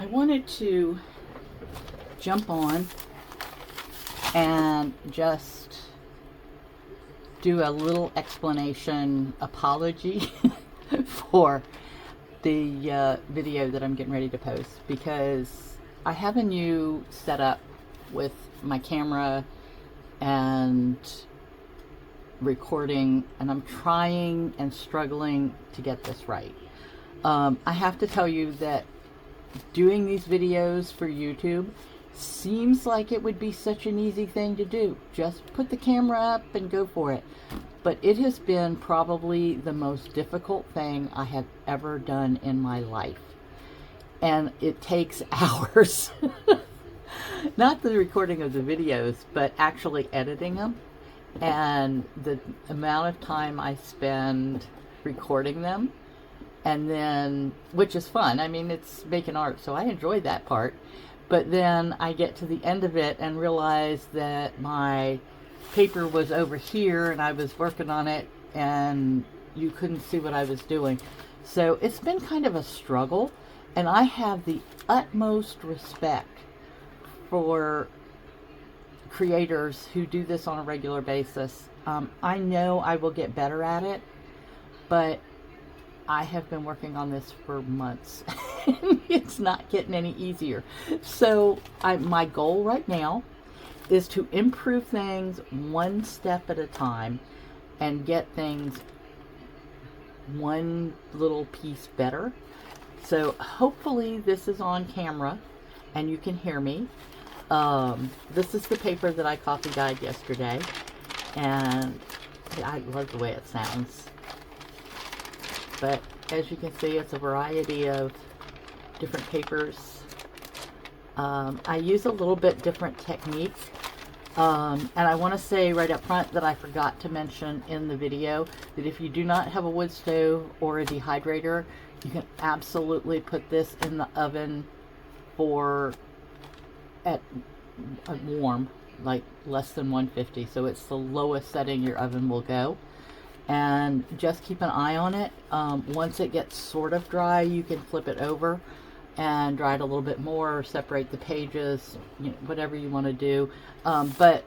I wanted to jump on and just do a little explanation apology for the video that I'm getting ready to post, because I have a new setup with my camera and recording, and I'm trying and struggling to get this right. I have to tell you that doing these videos for YouTube seems like it would be such an easy thing to do. Just put the camera up and go for it. But it has been probably the most difficult thing I have ever done in my life. And it takes hours. Not the recording of the videos, but actually editing them. And the amount of time I spend recording them. And then, which is fun. I mean, it's making art, so I enjoy that part. But then I get to the end of it and realize that my paper was over here and I was working on it and you couldn't see what I was doing. So it's been kind of a struggle, and I have the utmost respect for creators who do this on a regular basis. I know I will get better at it, but I have been working on this for months. It's not getting any easier. So my goal right now is to improve things one step at a time and get things one little piece better. So hopefully this is on camera and you can hear me. This is the paper that I coffee dyed yesterday, and I love the way it sounds. But as you can see, it's a variety of different papers. I use a little bit different technique. And I want to say right up front that I forgot to mention in the video that if you do not have a wood stove or a dehydrator, you can absolutely put this in the oven at warm, like less than 150. So it's the lowest setting your oven will go. And just keep an eye on it. Once it gets sort of dry, you can flip it over and dry it a little bit more, or separate the pages, whatever you want to do. But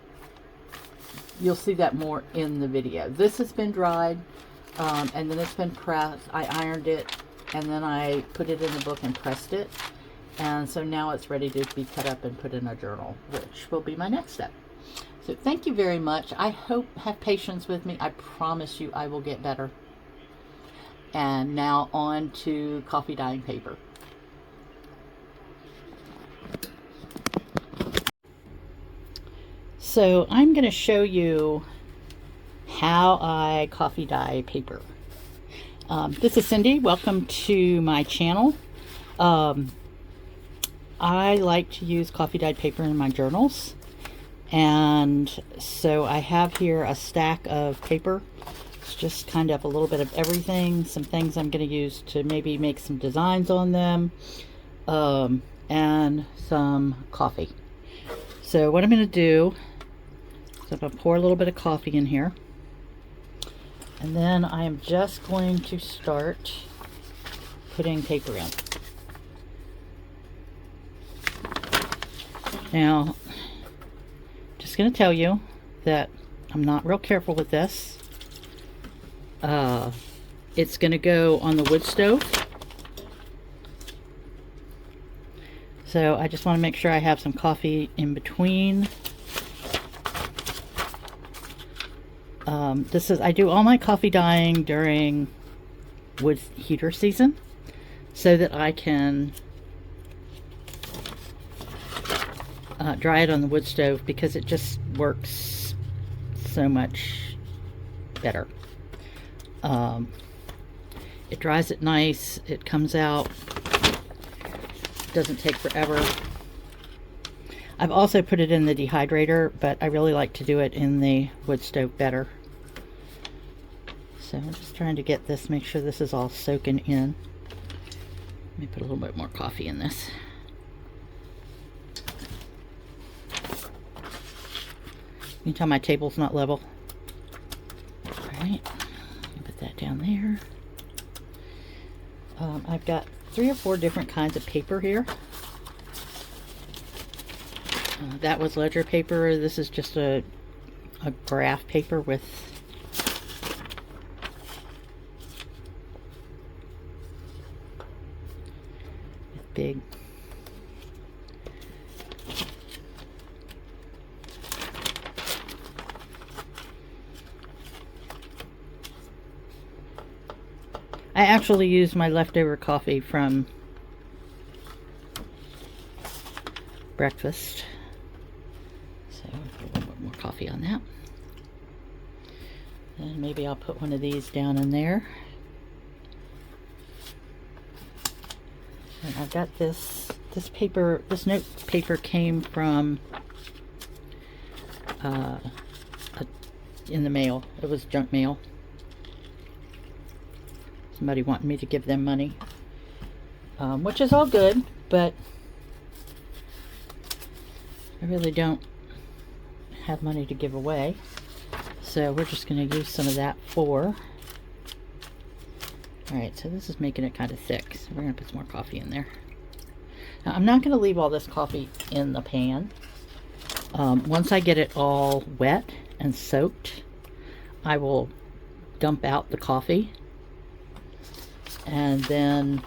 you'll see that more in the video. This has been dried, and then it's been pressed. I ironed it, and then I put it in the book and pressed it. And so now it's ready to be cut up and put in a journal, which will be my next step. So thank you very much. I hope, have patience with me. I promise you I will get better. And now on to coffee dyeing paper. So I'm going to show you how I coffee dye paper. This is Cindy. Welcome to my channel. I like to use coffee dyed paper in my journals. And so I have here a stack of paper. It's just kind of a little bit of everything. Some things I'm going to use to maybe make some designs on them. And some coffee. So what I'm going to do is I'm going to pour a little bit of coffee in here. And then I am just going to start putting paper in. Now, just going to tell you that I'm not real careful with this. It's going to go on the wood stove. So I just want to make sure I have some coffee in between. I do all my coffee dyeing during wood heater season so that I can dry it on the wood stove, because it just works so much better. It dries it nice, it comes out, doesn't take forever. I've also put it in the dehydrator, but I really like to do it in the wood stove better. So I'm just trying to get this, make sure this is all soaking in. Let me put a little bit more coffee in this. You can tell my table's not level. Alright, put that down there. I've got 3 or 4 different kinds of paper here. That was ledger paper. This is just a graph paper with big I actually used my leftover coffee from breakfast, so a little bit more coffee on that, and maybe I'll put one of these down in there. And I've got this paper, this note paper came from in the mail. It was junk mail. Somebody wanted me to give them money, which is all good, but I really don't have money to give away, so we're just going to use some of that for. Alright, so this is making it kind of thick, so we're going to put some more coffee in there. Now, I'm not going to leave all this coffee in the pan. Once I get it all wet and soaked, I will dump out the coffee, and then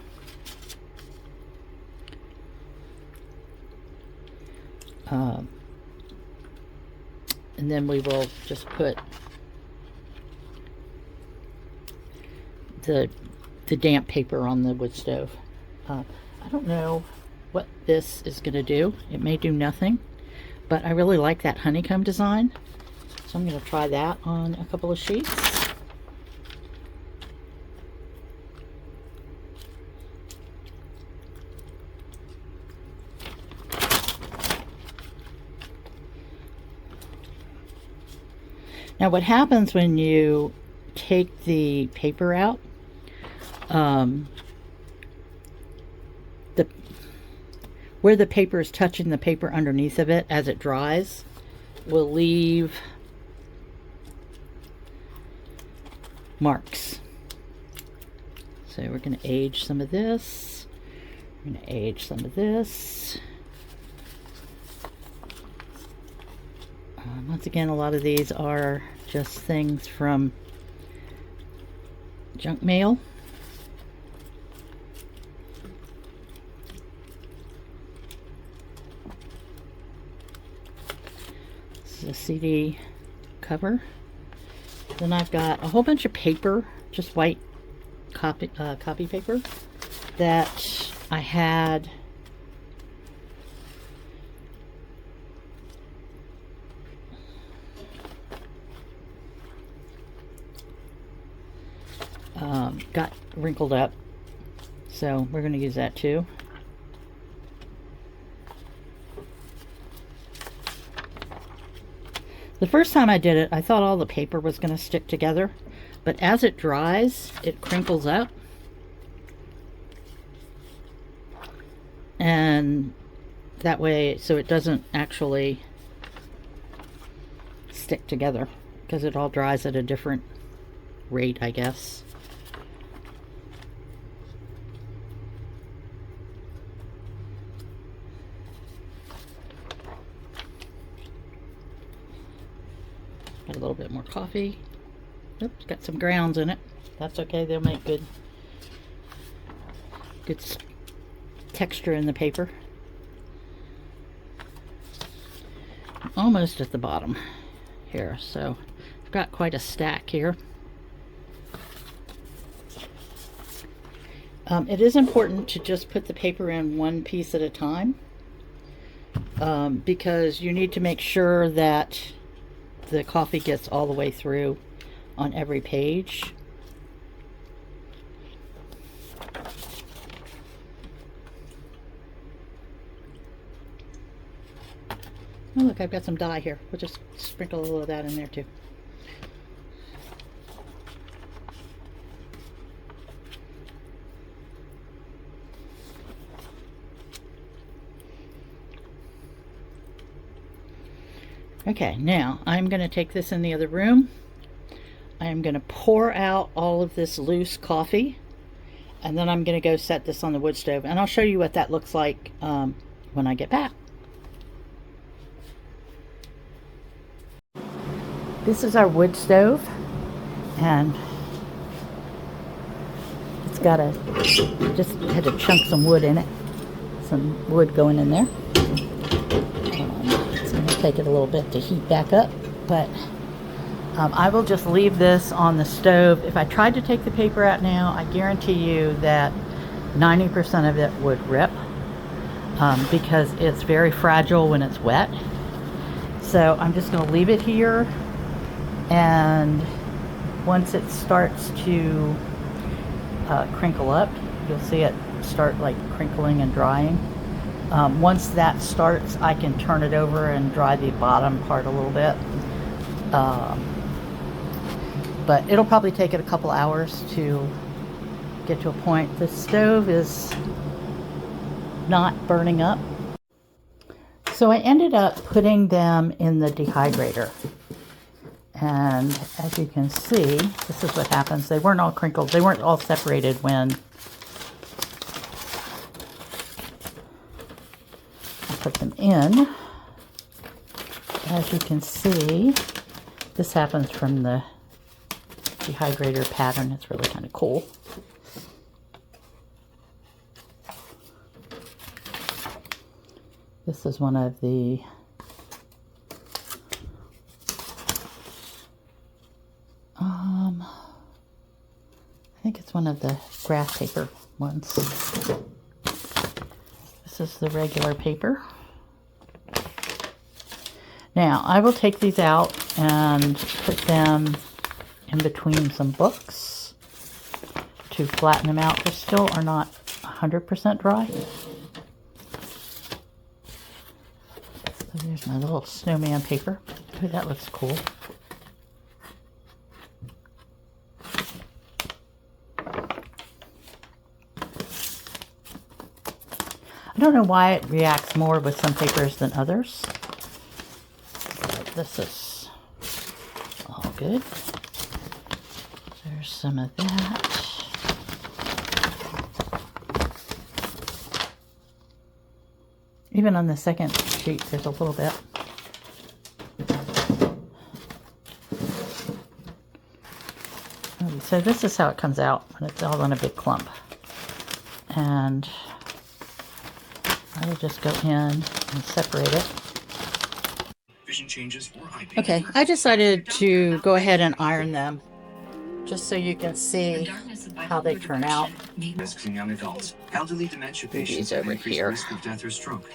we will just put the damp paper on the wood stove. I don't know what this is going to do. It may do nothing, but I really like that honeycomb design, so I'm going to try that on a couple of sheets. Now what happens when you take the paper out, where the paper is touching the paper underneath of it as it dries will leave marks. So we're going to age some of this. We're going to age some of this. Once again, a lot of these are just things from junk mail. This is a CD cover. Then I've got a whole bunch of paper, just white copy paper that I had got wrinkled up, so we're going to use that too. The first time I did it, I thought all the paper was going to stick together, but as it dries, it crinkles up, and that way, so it doesn't actually stick together, because it all dries at a different rate, I guess. Got a little bit more coffee. Oops, got some grounds in it. That's okay, they'll make good texture in the paper. I'm almost at the bottom here, so I've got quite a stack here. It is important to just put the paper in one piece at a time, because you need to make sure that the coffee gets all the way through on every page. Oh look, I've got some dye here. We'll just sprinkle a little of that in there too. Okay, now I'm going to take this in the other room. I am going to pour out all of this loose coffee, and then I'm going to go set this on the wood stove, and I'll show you what that looks like when I get back. This is our wood stove, and it's got just had to chunk some wood in it. Some wood going in there. It's going to take it a little bit to heat back up, but I will just leave this on the stove. If I tried to take the paper out now, I guarantee you that 90% of it would rip because it's very fragile when it's wet. So I'm just going to leave it here, and once it starts to crinkle up, you'll see it start like crinkling and drying. Once that starts, I can turn it over and dry the bottom part a little bit. But it'll probably take it a couple hours to get to a point. The stove is not burning up. So I ended up putting them in the dehydrator. And as you can see, this is what happens. They weren't all crinkled. They weren't all separated when I put them in. As you can see, this happens from the dehydrator pattern. It's really kind of cool. This is one of the I think it's one of the graph paper ones. This is the regular paper. Now I will take these out and put them in between some books to flatten them out. They still are not 100% dry. So there's my little snowman paper. Oh, that looks cool. I don't know why it reacts more with some papers than others. But this is all good. There's some of that. Even on the second sheet, there's a little bit. So this is how it comes out when it's all in a big clump. And I will just go in and separate it. Okay, I decided to go ahead and iron them just so you can see how they turn out. These over here.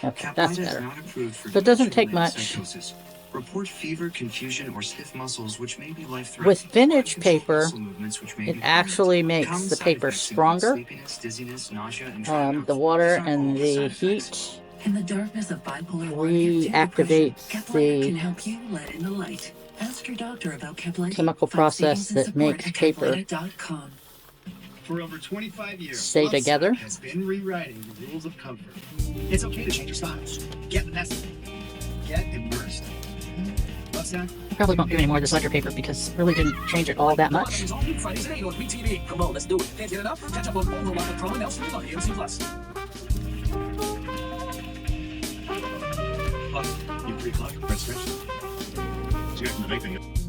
Okay, that's better. So it doesn't take much. Report fever, confusion, or stiff muscles, which may be life-threatening. With vintage paper, it actually makes the paper stronger. The water and the heat reactivates the chemical process that makes paper for over 25 years, stay together. Has been rewriting the rules of comfort. It's okay to change your styles. Get the message. Get immersed. I probably won't do any more of this ledger paper because it really didn't change it all that much. Come on, let's do it. Can't get enough? Catch up on all the live promo announcements on AMC Plus. Plus, you free plug, press switch. So you guys can make things.